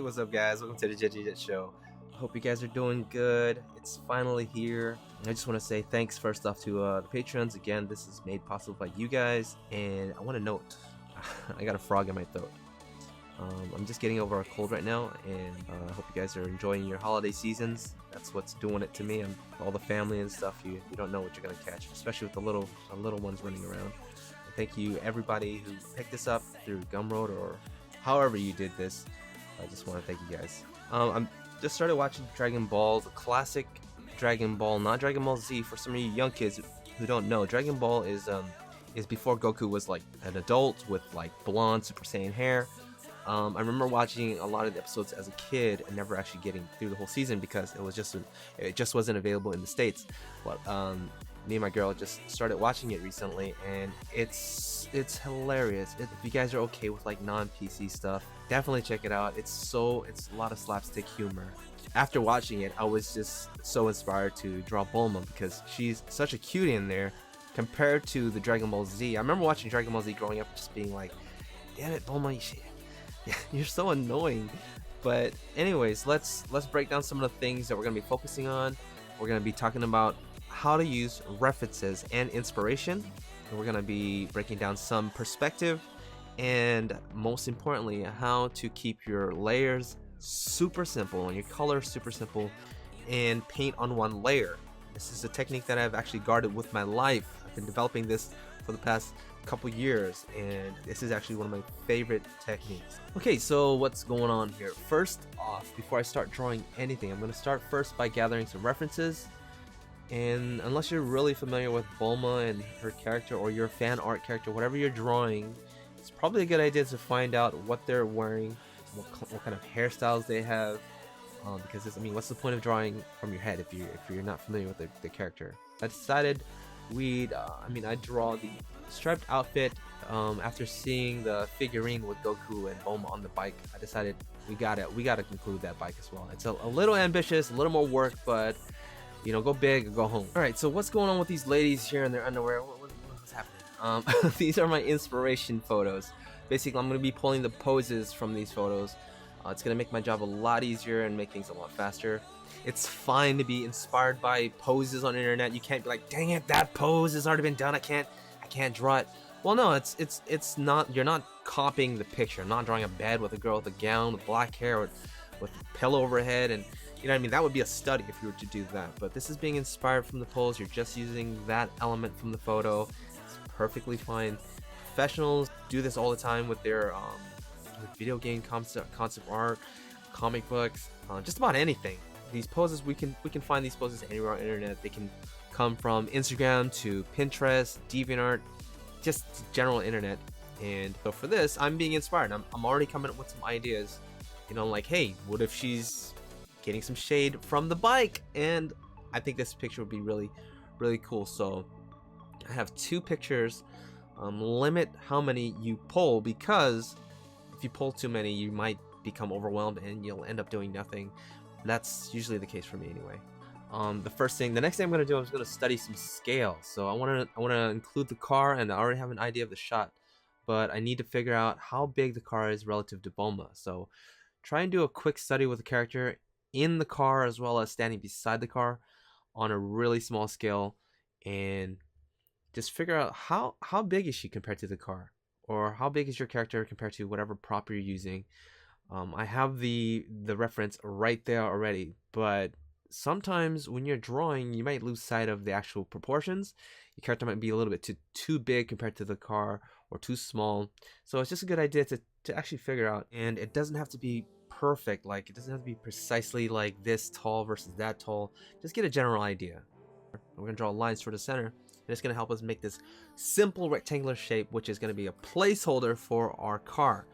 Hey, what's up guys? Welcome to the Jet Show. I hope you guys are doing good. It's finally here. I just want to say thanks first off to the patrons. Again, this is made possible by you guys. And I want to note, I got a frog in my throat. I'm just getting over a cold right now, and I hope you guys are enjoying your holiday seasons. That's what's doing it to me. And all the family and stuff, you don't know what you're gonna catch, especially with the little ones running around. And thank you everybody who picked this up through Gumroad or however you did this. I just want to thank you guys. I'm just started watching Dragon Ball, the classic Dragon Ball, not Dragon Ball Z. For some of you young kids who don't know, Dragon Ball is before Goku was like an adult with like blonde Super Saiyan hair. I remember watching a lot of the episodes as a kid and never actually getting through the whole season because it just wasn't available in the States. But me and my girl just started watching it recently, and it's hilarious. If you guys are okay with like non-PC stuff, definitely check it out. It's a lot of slapstick humor. After watching it, I was just so inspired to draw Bulma because she's such a cutie in there compared to the Dragon Ball Z. I remember watching Dragon Ball Z growing up, just being like, damn it, Bulma, you're so annoying. But anyways, let's break down some of the things that we're going to be focusing on. We're going to be talking about how to use references and inspiration, and we're going to be breaking down some perspective, and most importantly, how to keep your layers super simple and your colors super simple and paint on one layer. This is a technique that I've actually guarded with my life. I've been developing this for the past couple years, and this is actually one of my favorite techniques. Okay, so what's going on here? First off, before I start drawing anything, I'm going to start first by gathering some references. And unless you're really familiar with Bulma and her character, or your fan art character, whatever you're drawing, it's probably a good idea to find out what they're wearing, what kind of hairstyles they have, because what's the point of drawing from your head if you're not familiar with the character? I decided I draw the striped outfit after seeing the figurine with Goku and Bulma on the bike. I decided we gotta conclude that bike as well. It's a little ambitious, a little more work, but go big or go home. Alright, so what's going on with these ladies here in their underwear? What's happening? These are my inspiration photos. Basically, I'm going to be pulling the poses from these photos. It's going to make my job a lot easier and make things a lot faster. It's fine to be inspired by poses on the internet. You can't be like, dang it, that pose has already been done. I can't draw it. Well, no, it's not. You're not copying the picture. I'm not drawing a bed with a girl with a gown with black hair with a pillow over her head, and that would be a study if you were to do that. But this is being inspired from the pose. You're just using that element from the photo. It's perfectly fine. Professionals do this all the time with their video game concept art, comic books, just about anything. These poses, we can find these poses anywhere on the internet. They can come from Instagram to Pinterest, DeviantArt, just general internet. And so for this, I'm being inspired. I'm already coming up with some ideas. Like, hey, what if she's getting some shade from the bike? And I think this picture would be really, really cool. So I have two pictures. Limit how many you pull, because if you pull too many, you might become overwhelmed and you'll end up doing nothing. That's usually the case for me anyway. The next thing I'm going to do, I'm going to study some scale. So I want to include the car, and I already have an idea of the shot, but I need to figure out how big the car is relative to Bulma. So try and do a quick study with the character in the car as well as standing beside the car on a really small scale, and just figure out how big is she compared to the car, or how big is your character compared to whatever prop you're using. I have the reference right there already, but sometimes when you're drawing, you might lose sight of the actual proportions. Your character might be a little bit too big compared to the car, or too small. So it's just a good idea to actually figure out, and it doesn't have to be perfect. Like, it doesn't have to be precisely like this tall versus that tall. Just get a general idea. We're gonna draw lines toward the center, and it's gonna help us make this simple rectangular shape, which is gonna be a placeholder for our car.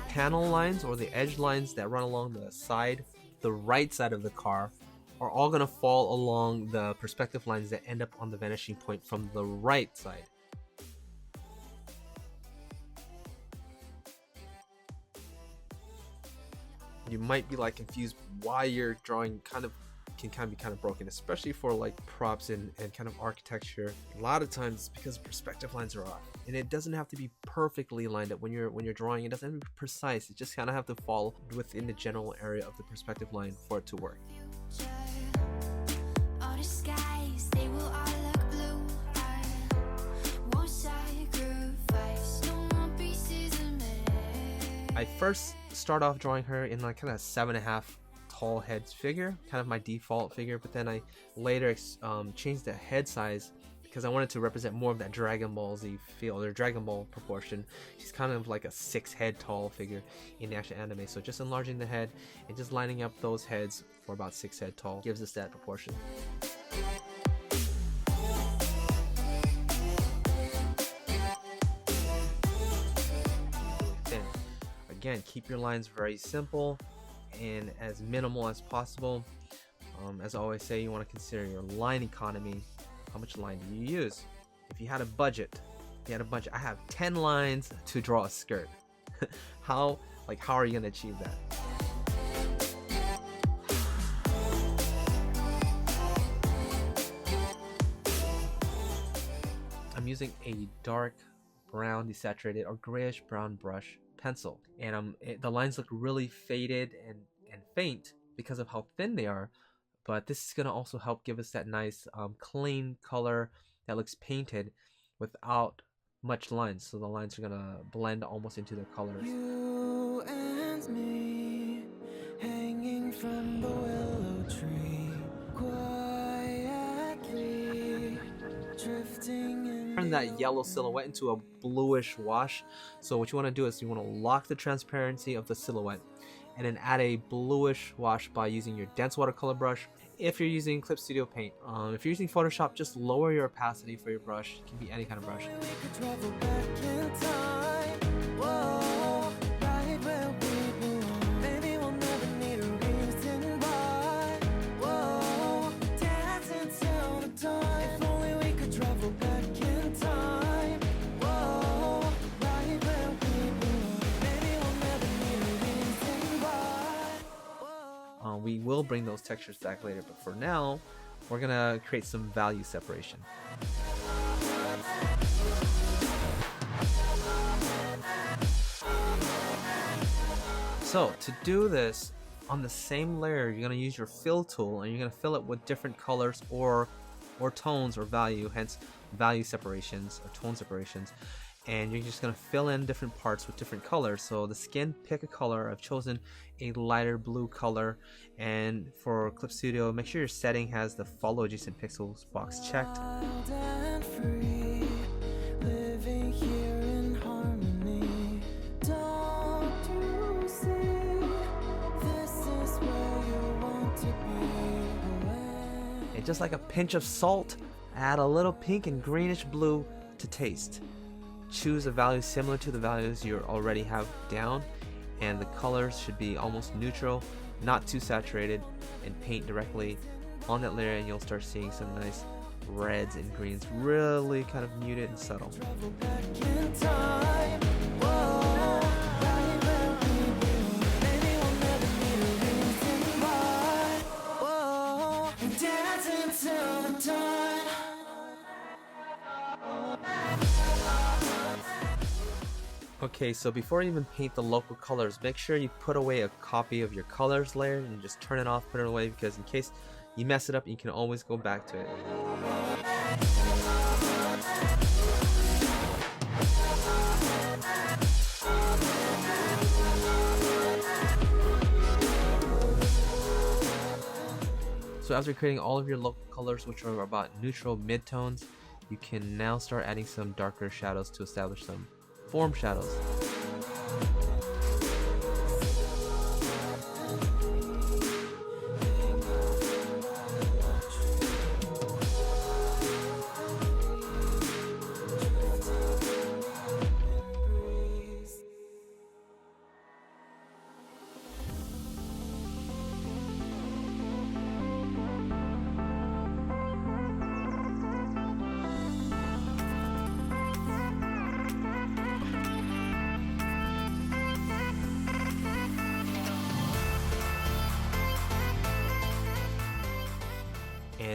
Panel lines, or the edge lines that run along the right side of the car, are all going to fall along the perspective lines that end up on the vanishing point from the right side. you might be like confused why your drawing can be kind of broken, especially for like props and kind of architecture. A lot of times because perspective lines are off, and it doesn't have to be perfectly lined up when you're drawing. It doesn't have to be precise. It just kind of have to fall within the general area of the perspective line for it to work. I first start off drawing her in like kind of 7.5 tall head figure, kind of my default figure, but then I later changed the head size because I wanted to represent more of that Dragon Ball Z feel, or Dragon Ball proportion. She's kind of like a 6 head tall figure in the actual anime, so just enlarging the head and just lining up those heads for about 6 head tall gives us that proportion. Again, keep your lines very simple and as minimal as possible. As I always say, you want to consider your line economy. How much line do you use? If you had a budget, I have 10 lines to draw a skirt. How are you gonna achieve that? I'm using a dark brown desaturated or grayish brown brush pencil, and the lines look really faded and faint because of how thin they are, but this is going to also help give us that nice clean color that looks painted without much lines, so the lines are going to blend almost into their colors. You and me, hanging from the willow tree, quietly drifting in. Turn that yellow silhouette into a bluish wash. So what you want to do is you want to lock the transparency of the silhouette and then add a bluish wash by using your dense watercolor brush. If you're using CLIPSTUDIO paint, if you're using Photoshop, just lower your opacity for your brush. It can be any kind of brush. We will bring those textures back later, but for now, we're gonna create some value separation. So to do this, on the same layer, you're gonna use your fill tool and you're gonna fill it with different colors or tones or value, hence value separations or tone separations. And you're just going to fill in different parts with different colors. So the skin, pick a color. I've chosen a lighter blue color. And for CLIPSTUDIO, make sure your setting has the follow adjacent pixels box checked. And just like a pinch of salt, add a little pink and greenish blue to taste. Choose a value similar to the values you already have down, and the colors should be almost neutral, not too saturated, and paint directly on that layer and you'll start seeing some nice reds and greens, really kind of muted and subtle. Okay, so before you even paint the local colors, make sure you put away a copy of your colors layer and just turn it off, put it away, because in case you mess it up, you can always go back to it. So after creating all of your local colors, which are about neutral midtones, you can now start adding some darker shadows to establish some form shadows.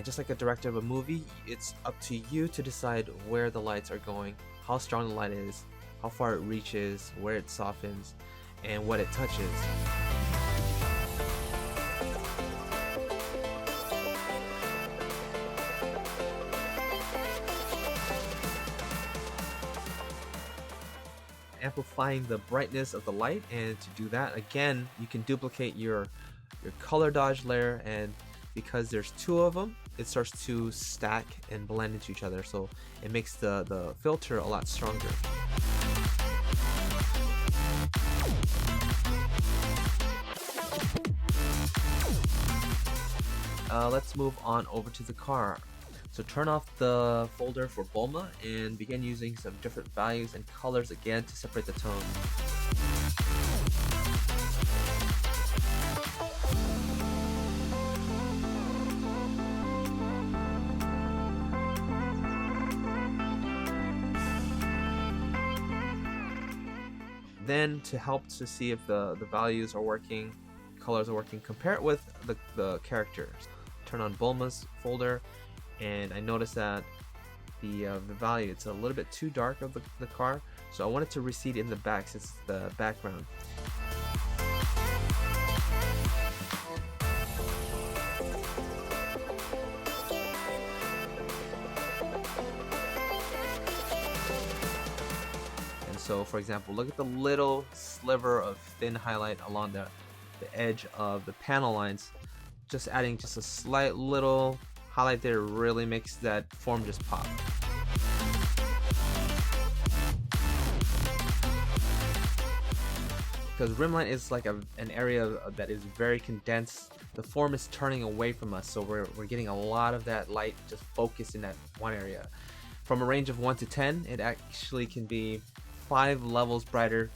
And just like a director of a movie, it's up to you to decide where the lights are going, how strong the light is, how far it reaches, where it softens, and what it touches. Amplifying the brightness of the light, and to do that, again, you can duplicate your color dodge layer, and because there's two of them, it starts to stack and blend into each other, so it makes the filter a lot stronger. Let's move on over to the car. So turn off the folder for Bulma and begin using some different values and colors again to separate the tone. Then, to help to see if the values are working, colors are working, compare it with the characters. Turn on Bulma's folder, and I noticed that the value, it's a little bit too dark of the car, so I want it to recede in the back since it's the background. And so, for example, look at the little sliver of thin highlight along the edge of the panel lines. Just adding just a slight little highlight there really makes that form just pop. Because rimline is like an area that is very condensed, the form is turning away from us, so we're getting a lot of that light just focused in that one area. From a range of 1 to 10, it actually can be 5 levels brighter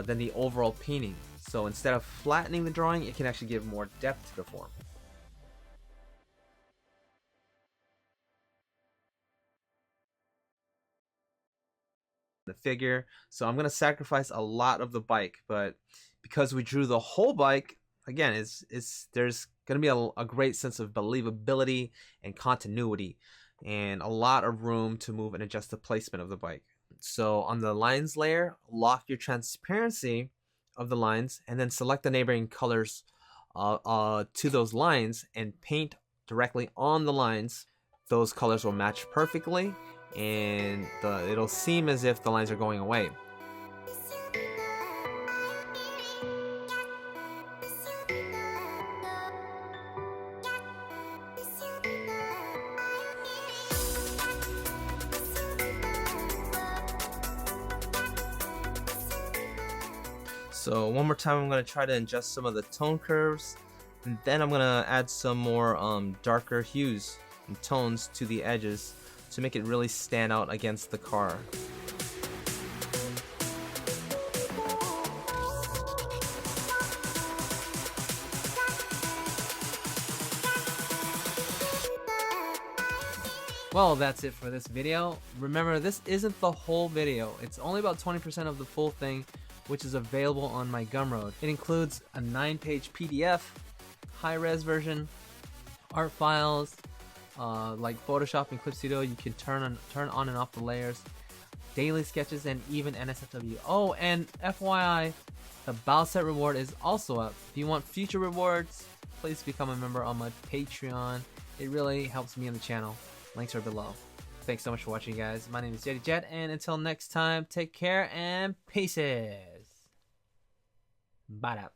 than the overall painting. So instead of flattening the drawing, it can actually give more depth to the form. The figure, so I'm gonna sacrifice a lot of the bike, but because we drew the whole bike, again, there's gonna be a great sense of believability and continuity, and a lot of room to move and adjust the placement of the bike. So on the lines layer, lock your transparency of the lines, and then select the neighboring colors to those lines and paint directly on the lines. Those colors will match perfectly, and it'll seem as if the lines are going away. So one more time, I'm going to try to adjust some of the tone curves, and then I'm going to add some more darker hues and tones to the edges to make it really stand out against the car. Well, that's it for this video. Remember, this isn't the whole video. It's only about 20% of the full thing, which is available on my Gumroad. It includes a 9-page PDF, high-res version, art files, like Photoshop and CLIPSTUDIO. You can turn on and off the layers, daily sketches, and even NSFW. Oh, and FYI, the bow set reward is also up. If you want future rewards, please become a member on my Patreon. It really helps me on the channel. Links are below. Thanks so much for watching, guys. My name is Jetty Jet, and until next time, take care and peace. Bye.